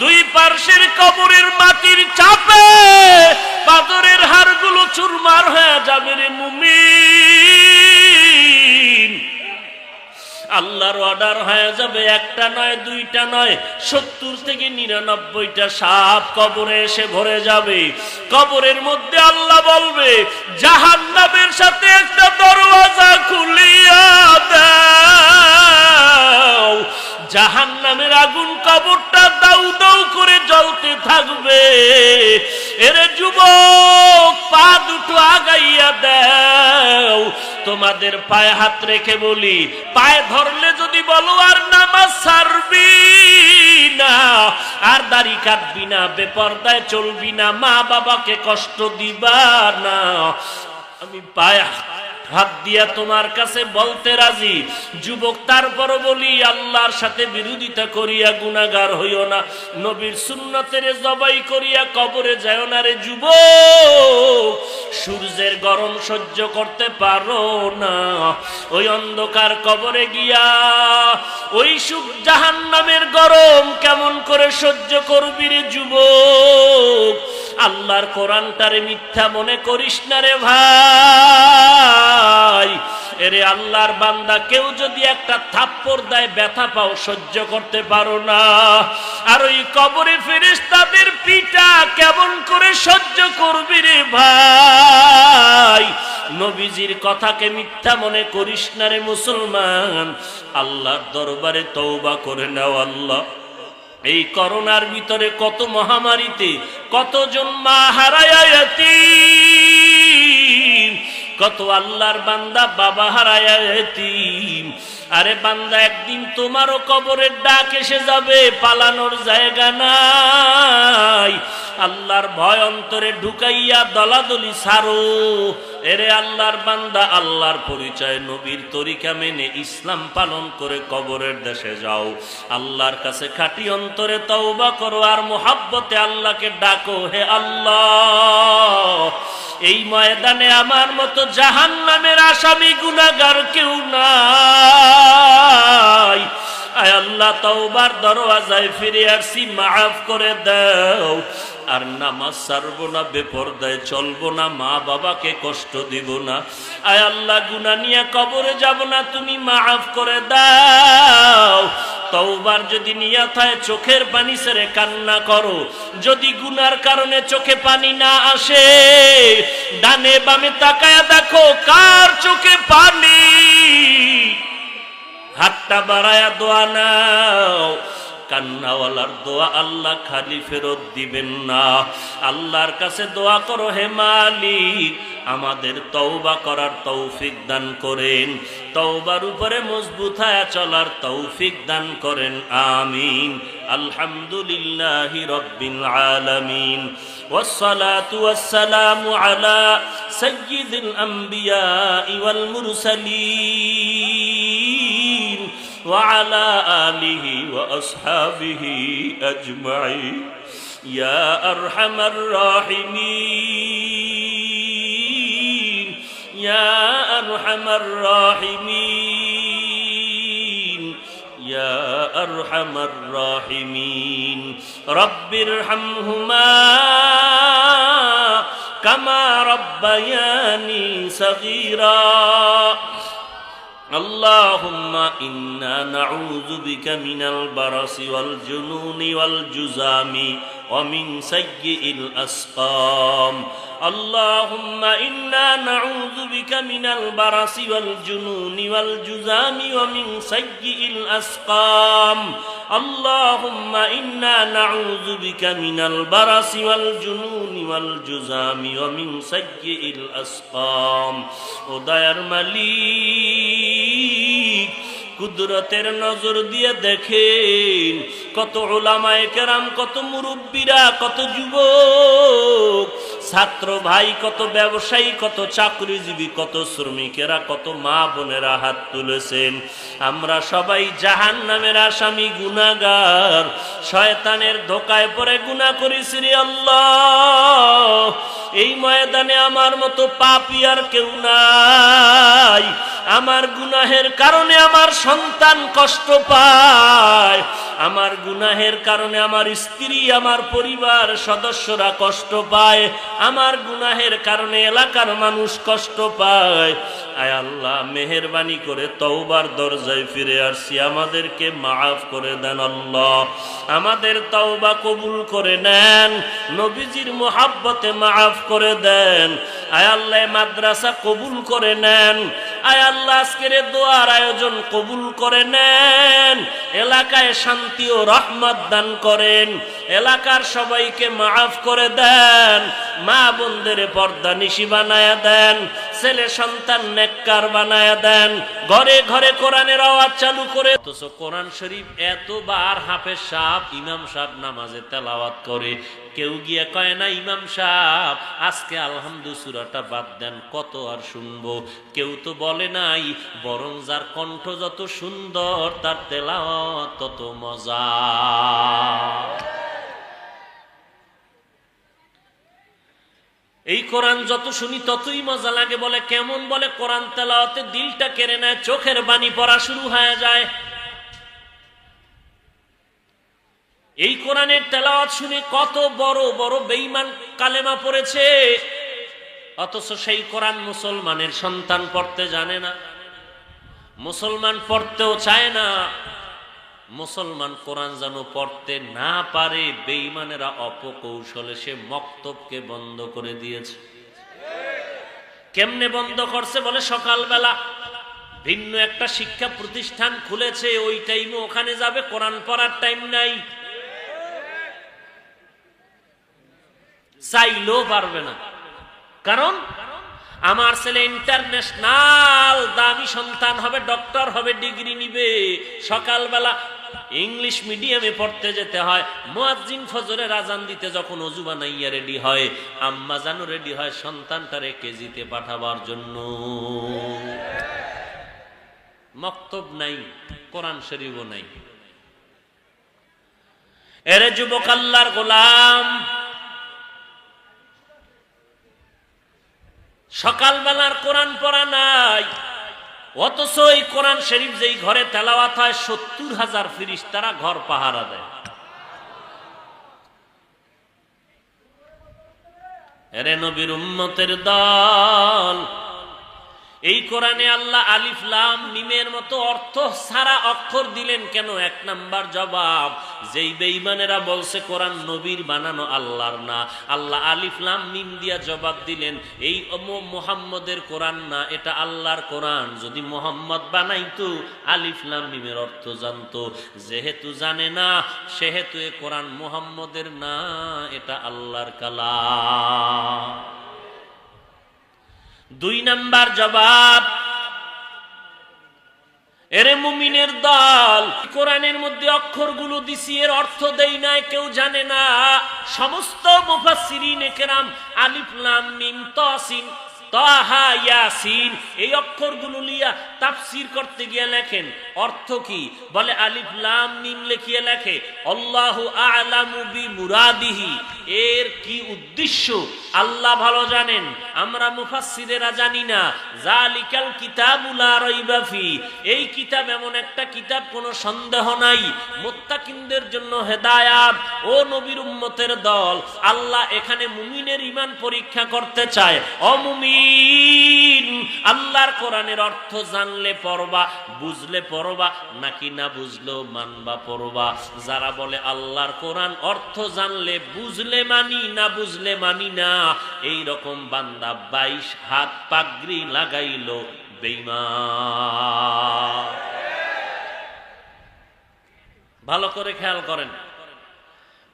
দুই পার্শ্বের কবরের মাটির চাপে পাথরের হাড়গুলো চুরমার হয়ে যাবে রে মুমিন। আল্লাহর অর্ডার হয়ে যাবে, একটা নয় দুইটা নয়, 70 থেকে 99টা সাপ কবরে এসে ভরে যাবে। কবরের মধ্যে আল্লাহ বলবে, জাহান্নামের সাথে একটা দরওয়াজা খুলিয়া দাও। জাহান্নামের আগুন কবরটা দাউ দাউ করে জ্বলতে থাকবে। এরে যুবক, পা দুটো আগাইয়া দাও। তোমাদের পায়ে হাত রেখে বলি, পায়ে ধরলে যদি বলো আর নামাজ ছাড়বি না, আর দাড়ি কাটবি না, বেপরদায় চলবি না, মা বাবাকে কষ্ট দিবা না, আমি পায়ে হাত দিয়া তোমার কাছে বলতে রাজি। যুবক, তারপরও বলি, আল্লাহর সাথে বিরোধিতা করিয়া গুনাহগার হইও না, নবীর সুন্নতের জবাই করিয়া কবরে যাও না রে যুবক। সূর্যের গরম সহ্য করতে পারো না, ওই অন্ধকার কবরে গিয়া ওই জাহান্নামের গরম কেমন করে সহ্য করবি রে যুবক? আল্লাহর কোরআনটারে মিথ্যা মনে করিস না রে ভাই। এরে আল্লাহর বান্দা, কেউ যদি একটা থাপ্পড় দেয় ব্যথা পাও, সহ্য করতে পারো না, আর ওই কবরে ফেরেশতাদের পিটা কেমন করে সহ্য করবি রে ভাই? নবীজির কথাকে মিথ্যা মনে করিস না রে মুসলমান। আল্লাহর দরবারে তওবা করে নাও। আল্লাহ, এই করোনার ভিতরে কত মহামারীতে কতজন মা হারায়া ইয়াতীম, কত আল্লাহর বান্দা বাবা হারায়া ইয়াতীম। আরে বান্দা, একদিন তোমারও কবরের ডাক এসে যাবে, পালানোর জায়গা নাই। আল্লাহর ভয় অন্তরে ঢুকাইয়া দলাদলি ছাড়ো। এরে আল্লাহর বান্দা, আল্লাহর পরিচয় নবীর তরিকা মেনে ইসলাম পালন করে কবরের দেশে যাও। আল্লাহর কাছে খাঁটি অন্তরে তওবা করো, আর মুহাব্বতে আল্লাহকে ডাকো, হে আল্লাহ, এই ময়দানে আমার মতো জাহান্নামের আসামি গুনাহগার কেউ নাই। আয় আল্লাহ, তওবার দরওয়াজায় ফিরে আসছি, মাফ করে দাও। আর নামাজ ছাড়বো না, বেপরদায় চলবো না, মা বাবাকে কষ্ট দিব না। আয় আল্লাহ, গুনাহ নিয়ে কবরে যাব না, তুমি মাফ করে দাও। তওবার যদি নিয়ত হয়, চোখের পানি ছেড়ে কান্না করো। যদি গুনার কারণে চোখে পানি না আসে, ডানে বামে তাকায়া দেখো কার চোখে পানি, হাতটা বাড়ায়া দোয়া নাও। কান্নাওয়ালার দোয়া আল্লাহ খালি ফেরত দিবেন না। আল্লাহর কাছে দোয়া করো, হে মালিক, আমাদের তওবা করার তৌফিক দান করেন, তওবার উপরে মজবুত হয়ে চলার তৌফিক দান করেন, আমিন। আলহামদুলিল্লাহি রাব্বিল আলামিন, والصلاة والسلام على سيد الأنبياء والمرسلين وعلى آله وأصحابه أجمعين يا أرحم الراحمين يا أرحم الراحمين يا أرحم الراحمين رب ارحمهما كما ربياني صغيرا اللهم إنا نعوذ بك من البرص والجنون والجذام ومن سيء الأسقام اللهم إنا نعوذ بك من البرص والجنون والجذام ومن سيء الأسقام اللهم إنا نعوذ بك من البرص والجنون والجذام ومن سيء الأسقام উদয়ের মালিক, কুদরতের নজর দিয়ে দেখেন কত উলামায়ে কেরাম, কত মুরব্বীরা, কত যুবক ছাত্র ভাই, কত ব্যবসায়ী, কত চাকরিজীবী, কত শ্রমিকেরা, কত মা বোনেরা হাত তুলেছেন। আমরা সবাই জাহান্নামের আসামি, গুনাহগার, শয়তানের ধোকায় পড়ে গুনাহ করেছি রে আল্লাহ। এই ময়দানে আমার মতো পাপী আর কেউ নাই। আমার গুনাহের কারণে আমার সন্তান কষ্ট পায়, আমার গুনাহের কারণে আমার স্ত্রী, আমার পরিবার সদস্যরা কষ্ট পায়, আমার গুনাহের কারণে এলাকার মানুষ কষ্ট পায়। আয় আল্লাহ, মেহেরবানি করে তওবার দরজায় ফিরে আসছি, আমাদেরকে মাফ করে দেন আল্লাহ, আমাদের তওবা কবুল করে নেন, নবীজির মুহাব্বতে মাফ করে দেন। আয় আল্লাহ, মাদ্রাসা কবুল করে নেন। আয় আল্লাহ, আজকের দোয়ার আয়োজন কবুল করে নেন। এলাকায় শান্তি ও রহমত দান করেন, এলাকার সবাইকে মাফ করে দেন, মা বোনদের পর্দা নিশি বানায়া দেন, ছেলে সন্তান নেককার বানায়া দেন, ঘরে ঘরে কোরআনের আওয়াজ চালু করে। অথচ কোরআন শরীফ এতবার হাফেজ সাহেব, ইমাম সাহেব নামাজে তেলাওয়াত করে, কেউ গিয়ে কয় না ইমাম সাহেব আজকে আলহামদু সূরাটা বাদ দেন, কত আর শুনবো। কেউ তো বলে নাই, বরং যার কণ্ঠ যত সুন্দর তার তেলাওয়াত তত মজা। এই কোরআন যত শুনি ততই মজা লাগে। বলে কেমন? বলে কোরআন তেলাওয়াতে দিলটা কেড়ে নেয়, চোখের পানি পড়া শুরু হয়ে যায়। এই কোরআনের তেলাওয়াত শুনে কত বড় বড় বেঈমান কালেমা পড়েছে, অথচ সেই কোরআন মুসলমানের সন্তান পড়তে জানে না, মুসলমান পড়তেও চায় না। মুসলমান কোরআন যেন পড়তে না পারে, বেঈমানেরা অপকৌশলে সে মক্তবকে বন্ধ করে দিয়েছে। কেমনে বন্ধ করছে? বলে সকালবেলা ভিন্ন একটা শিক্ষা প্রতিষ্ঠান খুলেছে, ওই টাইমে ওখানে যাবে, কোরআন পড়ার টাইম নাই, চাইলেও পারবে না। কারণ আমার ছেলে ইন্টারন্যাশনাল দামি সন্তান হবে, ডক্টর হবে, ডিগ্রি নিবে, সকালবেলা ইংলিশ মিডিয়ামে পড়তে যেতে হয়। মুয়াজ্জিন ফজরের আজান দিতে যখন ওযু বানাইয়া রেডি হয়, আম্মা জানও রেডি হয় সন্তানটারে কেজিতে পাঠাবার জন্য। মক্তব নাই, কোরআন শরীফও নাই। এরে যুবক আল্লাহর গোলাম, সকালবেলার কোরআন পড়া নাই, অথচ এই কোরআন শরীফ যেই ঘরে তেলাওয়াত হয় ৭০,০০০ ফেরেশতারা ঘর পাহারা দেয়। এরে নবীর উম্মতের দল, এই কোরআনে আল্লাহ আলিফ লাম মিমের মতো অর্থ ছাড়া অক্ষর দিলেন কেন? এক নাম্বার জবাব, যেই বেঈমানেরা বলছে কোরআন নবীর বানানো, আল্লাহর না, আল্লাহ আলিফ লাম মিম দিয়া জবাব দিলেন এই মুহাম্মদের কোরআন না, এটা আল্লাহর কোরআন। যদি মুহাম্মদ বানাইতো আলিফ লাম মিমের অর্থ জানতো, যেহেতু জানে না সেহেতু এ কোরআন মুহাম্মদের না, এটা আল্লাহর কালাম। দুই নাম্বার জবাব, এরে মুমিনের দল, কোরআনের মধ্যে অক্ষরগুলো দিছি, এর অর্থ দেই নাই, কেউ জানে না। সমস্ত মুফাসসিরিনে কেরাম আলিফ লাম মিম তাসিন তাহা ইয়াসিন এই অক্ষরগুলো লিয়া তাফসীর করতে গিয়ে লেখেন অর্থ কি? বলে আলিফ লাম মিম লিখিয়ে লেখে আল্লাহু আ'লামু বিমুরাদিহি, এর কি উদ্দেশ্য আল্লাহ ভালো জানেন, আমরা মুফাসসিরেরা জানি না। যালিকাল কিতাবু লা রাইবা ফি, এই কিতাব এমন একটা কিতাব কোনো সন্দেহ নাই, মুত্তাকিনদের জন্য হেদায়াত। ও নবীর উম্মতের দল, আল্লাহ এখানে মুমিনের ঈমান পরীক্ষা করতে চায়। অমুমিন, আল্লাহর কোরআনের অর্থ জানলে পড়বা, বুঝলে পড়বা, নাকি না বুঝলেও মানবা পড়বা। যারা বলে আল্লাহর কোরআন অর্থ জানলে বুঝলে মানি, না বুঝলে মানি না, এই রকম বান্দা 22 হাত পাগড়ি লাগাইল বেঈমান। ভালো করে খেয়াল করেন,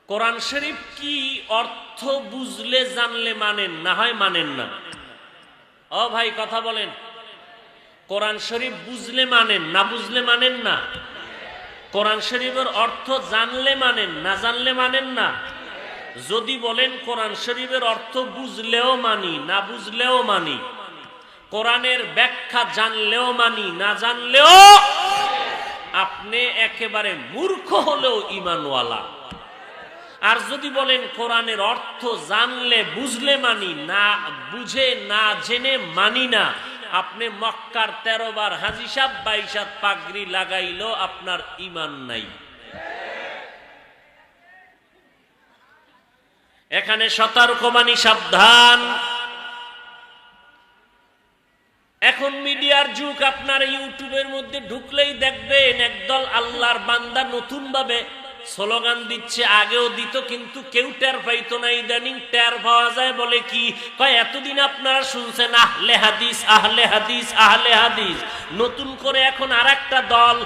কোরআন শরীফ কি অর্থ বুঝলে জানলে মানেন, না হয় মানেন না। ও ভাই কথা বলেন, কোরআন শরীফ বুঝলে মানেন, না বুঝলে মানেন না? কোরআন শরীফের অর্থ জানলে মানেন, না জানলে মানেন না? যদি বলেন কোরআন শরীফের অর্থ বুঝলেও মানি, না বুঝলেও মানি, কোরআনের ব্যাখ্যা জানলেও মানি, না জানলেও, আপনি একেবারে মূর্খ হলেও ঈমানওয়ালা। আর যদি বলেন কোরআনের অর্থ জানলে বুঝলে মানি, না বুঝে না জেনে মানি না, আপনি মক্কার 13 বার হাজী সাহেব 22 হাত পাগড়ি লাগাইলো আপনার ঈমান নাই। এখানে সতর্কবাণী, সাবধান। এখন মিডিয়ার যুগ, আপনার ইউটিউবের মধ্যে ঢুকলেই দেখবেন একদল আল্লাহর বান্দা নতুন ভাবে স্লোগান দিচ্ছে। আগেও দিত কিন্তু কেউ টের পাইতো না, ইদানিং টের পাওয়া যায়। বলে কি কয়, এতদিন আপনারা শুনছেন আহলে হাদিস, আহলে হাদিস, আহলে হাদিস। নতুন করে এখন আরেকটা দল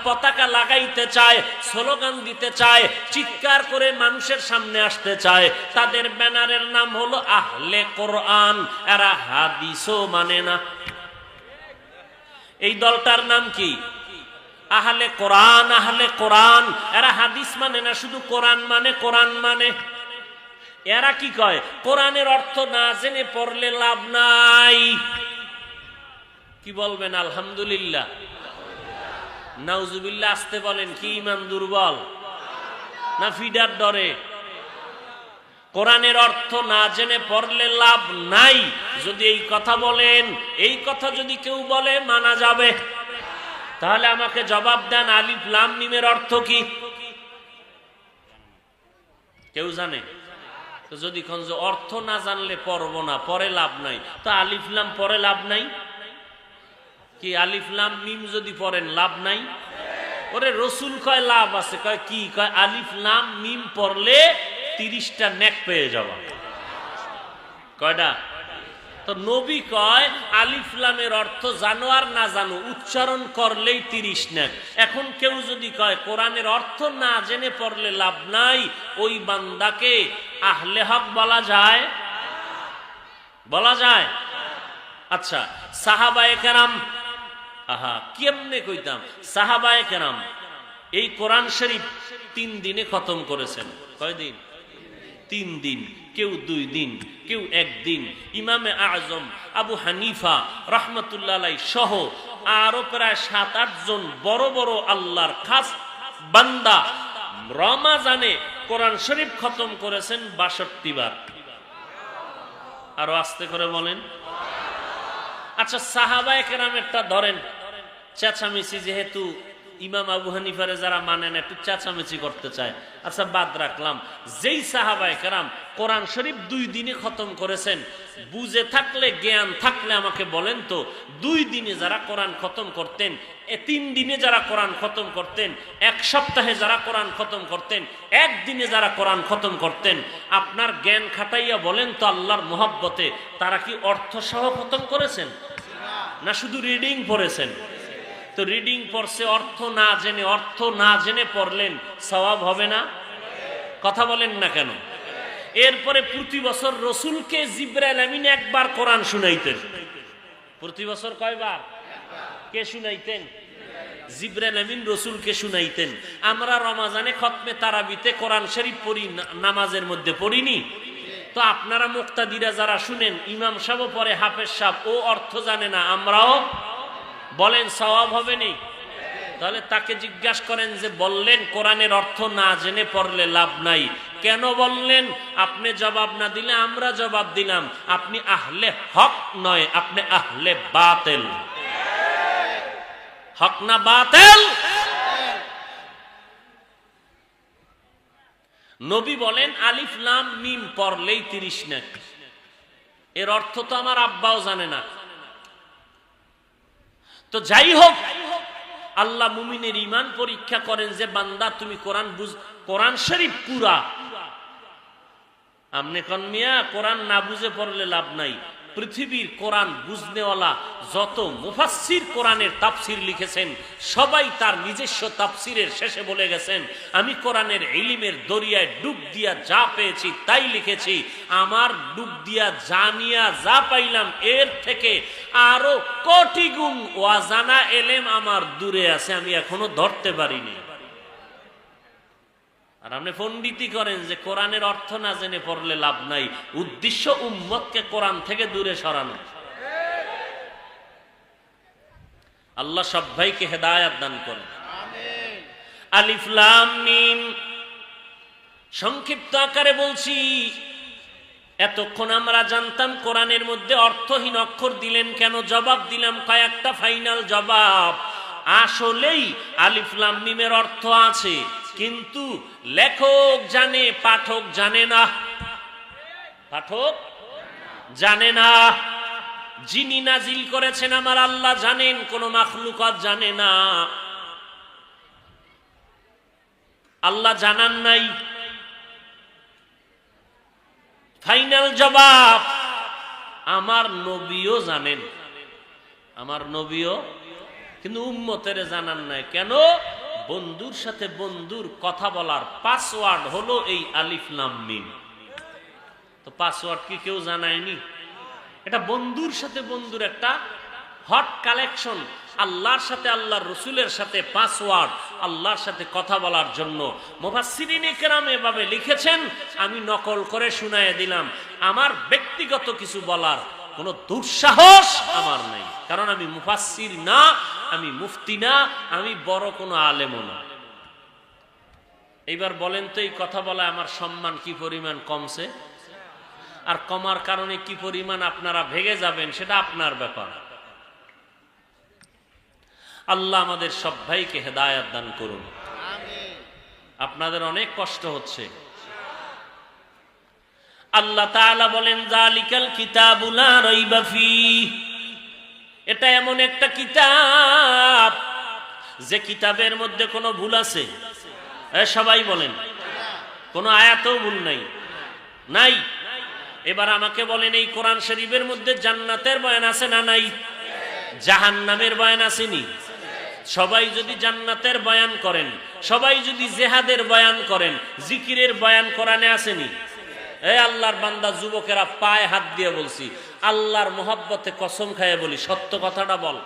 পতাকা লাগাইতে চায়, স্লোগান দিতে চায়, চিৎকার করে মানুষের সামনে আসতে চায়। তাদের ব্যানারের নাম হলো আহলে কোরআন। এরা হাদিসও মানে না। এই দলটার নাম কি? আহলে কোরআন। আহলে কোরআন। এরা হাদিস মানে না, শুধু কোরআন মানে, কোরআন মানে। এরা কি কয়, কোরআনের অর্থ না জেনে পড়লে লাভ নাই। কি বলবেন? আলহামদুলিল্লাহ, নাউজুবিল্লাহ। আসতে বলেন। কি ইমান দুর্বল না ফিডার ডরে? কোরআনের অর্থ না জেনে পড়লে লাভ নাই। যদি এই কথা বলেন, এই কথা যদি কেউ বলে মানা যাবে। তাহলে আমাকে জবাব দেন, আলিফ লাম মিমের অর্থ কি? কেউ জানে? তো যদি কোন অর্থ না জানলে পড়বো না, পরে লাভ নাই, তো আলিফ লাম পরে লাভ নাই কি? আলিফ লাম মিম যদি পড়েন লাভ নাই? ওরে রসুল কয় লাভ আছে। কয় কি? কয় আলিফ লাম মিম পড়লে 30টা নেক পেয়ে যাওয়া। কয়টা? তো নবী কয় আলিফ লামের অর্থ জানো আর না জানো, উচ্চারণ করলেই 30 নেক। এখন কেউ যদি কয় কোরআনের অর্থ না জেনে পড়লে লাভ নাই, ওই বান্দাকে আহলে হক বলা যায়? বলা যায়? আচ্ছা, সাহাবায়ে কেরাম, আহা কেমনে কইতাম, সাহাবায়ে কেরাম এই কোরআন শরীফ 3 দিনে খতম করেছেন। কয়দিন? 3 দিন। কেউ 2 দিন, কেউ 1 দিন। ইমামে আজম আবু হানিফা রহমতুল্লাহ আলাইহি সহ আরো প্রায় 7-8 জন বড় বড় আল্লাহর খাস বান্দা রমাজানে কোরআন শরীফ খতম করেছেন 62 বার। আরো আস্তে করে বলেন। আচ্ছা, সাহাবায়ে কেরামেরটা ধরেন। চেঁচামেচি, যেহেতু ইমাম আবু হানিফারে যারা মানেন একটু চেঁচামেচি করতে চায়, আচ্ছা বাদ রাখলাম। যেই সাহাবায়ে কেরাম কোরআন শরীফ 2 দিনে খতম করেছেন, বুঝে থাকলে জ্ঞান থাকলে আমাকে বলেন তো, 2 দিনে যারা কোরআন খতম করতেন, 3 দিনে যারা কোরআন খতম করতেন, 1 সপ্তাহে যারা কোরআন খতম করতেন, 1 দিনে যারা কোরআন খতম করতেন, আপনার জ্ঞান খাটাইয়া বলেন তো আল্লাহর মহব্বতে তারা কি অর্থ সহ খতম করেছেন না শুধু রিডিং পড়েছেন? তো রিডিং পড়ছে অর্থ না জেনে পড়লেন, সওয়াব হবে না? কথা বলেন না কেন? এরপরে প্রতি বছর রসুলকে জিবরাইল আমিন একবার কোরআন শুনাইতেন। প্রতি বছর কয়বার? কে শুনাইতেন? জিবরাইল আমিন রসুলকে শুনাইতেন। আমরা রমাজানে খতমে তারাবিতে কোরআন শরীফ পড়ি, নামাজের মধ্যে পড়িনি? তো আপনারা মুক্তাদিরা যারা শুনেন, ইমাম সাহেব পরে হাফেজ সাহেব, ও অর্থ জানে না, আমরাও বলেন সওয়াব হবে নি? তাহলে তাকে জিজ্ঞাসা করেন যে বললেন কোরআনের অর্থ না জেনে পড়লে লাভ নাই, কেন বললেন? আপনি জবাব না দিলে আমরা জবাব দিলাম। আপনি আহলে হক নয়, আপনি আহলে বাতিল। হক না বাতিল? নবী বলেন আলিফ লাম মিম পড়লেই 30 নেক। এর অর্থ তো আমার আব্বাও জানে না। তো যাই হোক, আল্লাহ মুমিনের ঈমান পরীক্ষা করেন যে বান্দা তুমি কোরআন শরীফ পুরা। আমনে কোন মিয়া কোরআন না বুঝে পড়লে লাভ নাই। পৃথিবীর কোরআন বুঝনেওয়ালা যত মুফাসসির কোরআনের তাফসির লিখেছেন, সবাই তার নিজস্ব তাফসিরের শেষে বলে গেছেন, আমি কোরআনের ইলমের দরিয়ায় ডুব দিয়া যা পেয়েছি তাই লিখেছি। আমার ডুব দিয়া জানিয়া যা পাইলাম এর থেকে আরো কোটি গুণ ওয়াজানা এলেম আমার দূরে আছে, আমি এখনো ধরতে পারিনি। আর আপনি পণ্ডিতি করেন যে কোরআনের অর্থ না জেনে পড়লে লাভ নাই। উদ্দেশ্য উম্মতকে কোরআন থেকে দূরে সরানো। আল্লাহ সব ভাইকে হেদায়েত দান করেন। আলিফ লাম মিম সংক্ষিপ্ত আকারে বলছি। এতক্ষণ আমরা জানতাম কোরআনের মধ্যে অর্থহীন অক্ষর দিলেন কেন, জবাব দিলাম কয়েকটা ফাইনাল জবাব। আসলেই আলিফ লাম মিমের অর্থ আছে, কিন্তু লেখক জানে, পাঠক জানে না। পাঠক জানে না। যিনি নাজিল করেছেন আমার আল্লাহ জানেন, কোন মাখলুকাত জানে না। আল্লাহ জানান নাই। ফাইনাল জবাব, আমার নবীও জানেন, আমার নবীও, কিন্তু উম্মতের জানান নাই। কেন? বন্ধুর সাথে বন্ধুর কথা বলার পাসওয়ার্ড হলো এই আলিফ লাম মিম। তো পাসওয়ার্ড কি কেউ জানায়নি? এটা বন্ধুর সাথে বন্ধুর একটা হট কালেকশন। আল্লাহর সাথে আল্লাহর রসুলের সাথে পাসওয়ার্ড, আল্লাহর সাথে কথা বলার জন্য মুফাসসিরিনে কেরাম এভাবে লিখেছেন। আমি নকল করে শুনাইয়া দিলাম। আমার ব্যক্তিগত কিছু বলার কোনো দুঃসাহস আমার নাই, কারণ আমি মুফাসসির না, আমি মুফতি না, আমি বড় কোনো আলেমও না। এইবার বলেন তো, এই কথা বলা আমার সম্মান কি পরিমাণ কমছে, আর কমার কারণে কি পরিমাণ আপনারা ভেগে যাবেন সেটা আপনার ব্যাপার। আল্লাহ আমাদের সব ভাইকে হেদায়েত দান করুন। আপনাদের অনেক কষ্ট হচ্ছে। আল্লাহ তাআলা বলেন, যালিকাল কিতাবু লা রাইবা ফীহ, এটা এমন একটা কিতাব যে কিতাবের মধ্যে কোনো ভুল আছে? সবাই বলেন, কোনো আয়াতেও ভুল নাই, নাই। এবার আমাকে বলেন, এই কোরআন শরীফের মধ্যে জান্নাতের বয়ান আছে না নাই? জাহান্নামের বয়ান আসেনি? সবাই যদি জান্নাতের বয়ান করেন, সবাই যদি জিহাদের বয়ান করেন, জিকিরের বয়ান কোরআনে আসেনি? এই আল্লাহর বান্দা যুবকেরা পায়ে হাত দিয়ে বলছি, আল্লাহর মোহাব্বতে কসম খাইয়ে বলি, সত্য কথাটা বল।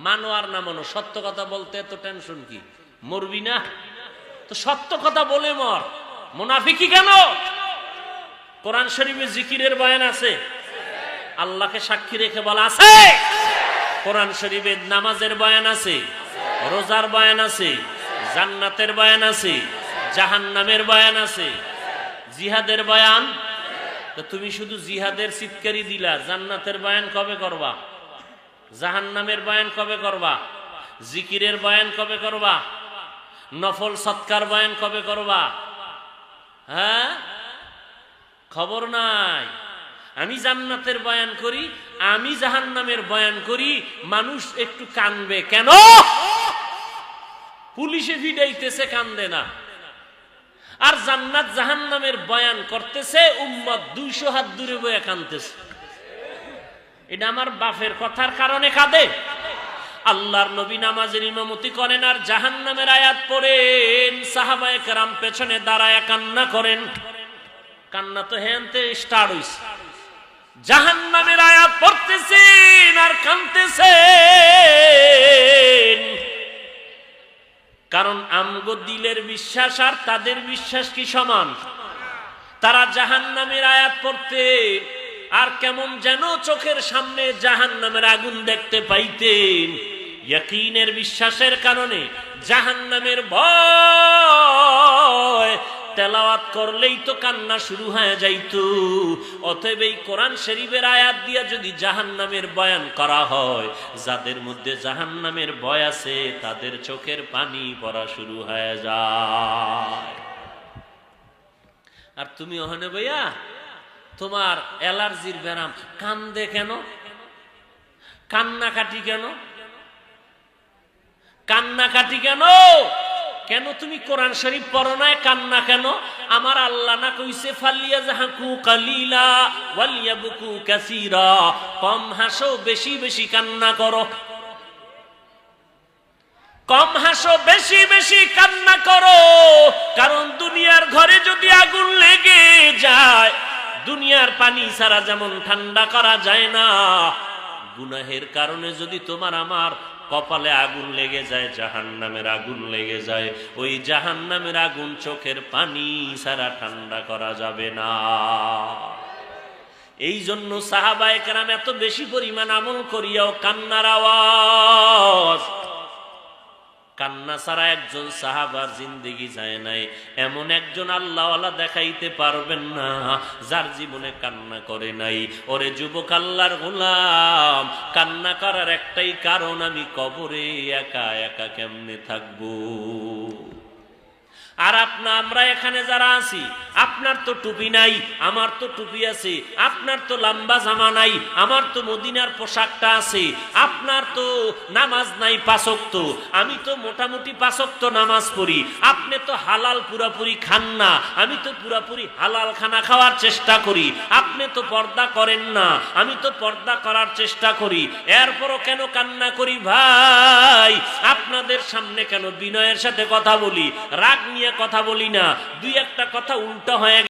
মানো আর না মানো, সত্য কথা বলতে এত টেনশন কি? মরবি না তো সত্য কথা বলে মর, মুনাফিকি কেন? কোরআন শরীফে জিকিরের বয়ান আছে, আল্লাহকে সাক্ষী রেখে বলা আছে। কোরআন শরীফে নামাজের বয়ান আছে, রোজার বয়ান আছে, জান্নাতের বয়ান আছে, জাহান্নামের বয়ান আছে, জিহাদের বয়ান। তো তুমি শুধু জিহাদের চিৎকারি দিলা, জান্নাতের বয়ান কবে করবা? জাহান্নামের বয়ান কবে করবা? জিকিরের বয়ান কবে করবা? নফল সৎকার বয়ান কবে করবা? হ্যাঁ, খবর নাই। আমি জান্নাতের বয়ান করি, আমি জাহান্নামের বয়ান করি, মানুষ একটু কানবে কেন? পুলিশে ভিড়াইতেছে, কান্দে না। আর জান্নাত জাহান্নামের বয়ান করতেছে, উম্মত 200 হাত দূরে বয়ে কানতেছে। এটা আমার বাপের কথার কারণে কাঁদে। আল্লাহর নবী নামাজের ইমামতি করেন আর জাহান্নামের আয়াত পড়েন, সাহাবায়ে কেরাম পেছনে দাঁড়ায় কান্না করেন। কান্না তো হেনতে স্টার্ট হইছে, জাহান্নামের আয়াত পড়তেছেন আর কাঁদতেছেন। কারণ আমগো দিলের বিশ্বাস আর তাদের বিশ্বাস কি সমান? তারা জাহান্নামের আয়াত পড়তে আর কেমন যেন চোখের সামনে জাহান্নামের আগুন দেখতে পাইতেন। ইয়াকিনের বিশ্বাসের কারণে জাহান্নামের ভয় তেলাওয়াত করলেই তো কান্না শুরু হয়ে যাইতো। অতএব এই কোরআন শরীফের আয়াত দিয়া যদি জাহান্নামের বয়ান করা হয়, যাদের মধ্যে জাহান্নামের ভয় আছে তাদের চোখের পানি পড়া শুরু হয়ে যায়। আর তুমি ওখানে ভাইয়া তোমার অ্যালার্জির ব্যারাম, কান্দে কেন? কান্নাকাটি কেন? কান্নাকাটি কেন? কেন তুমি কোরআন শরীফ পড়ো না, কান্না কেন? আমার আল্লাহ না কইছে ফালিয়াজহাকু কালিলা ওয়ালিয়াবকু কাসীরা, কম হাসো বেশি বেশি কান্না করো, কম হাসো বেশি বেশি কান্না করো। কারণ দুনিয়ার ঘরে যদি আগুন লেগে যায়, দুনিয়ার পানি ছাড়া যেমন ঠান্ডা করা যায় না, গুনাহের কারণে যদি তোমার আমার কপালে আগুন লেগে যায়, জাহান্নামের আগুন লেগে যায়, ওই জাহান্নামের আগুন চোখের পানি ছাড়া ঠান্ডা করা যাবে না। এই জন্য সাহাবায়ে কেরাম এত বেশি পরিমাণ আমল করিয়াও কান্নার আওয়াজ, কান্না ছাড়া একজন সাহাবার জিন্দেগি যায় নাই। এমন একজন আল্লাহওয়ালা দেখাইতে পারবেন না যার জীবনে কান্না করে নাই। ওরে যুবক আল্লাহর গোলাম, কান্না করার একটাই কারণ, আমি কবরে একা একা কেমনে থাকবো। আর আমরা এখানে যারা আছি, আপনার তো টুপি নাই, আমার তো টুপি আছে, আপনার তো লম্বা জামা নাই, আমার তো মদিনার পোশাকটা আছে, আপনার তো নামাজ নাই 5 ওয়াক্ত, আমি তো মোটামুটি 5 ওয়াক্ত নামাজ পড়ি, আপনি তো হালাল পুরাপুরি খান না, আমি তো পুরাপুরি হালাল খানা খাওয়ার চেষ্টা করি, আপনি তো পর্দা করেন না, আমি তো পর্দা করার চেষ্টা করি, এরপরও কেন কান্না করি ভাই? আপনাদের সামনে কেন বিনয়ের সাথে কথা বলি, রাগ নিয়ে কথা বলি না, দুই একটা কথা উল্টো হয়ে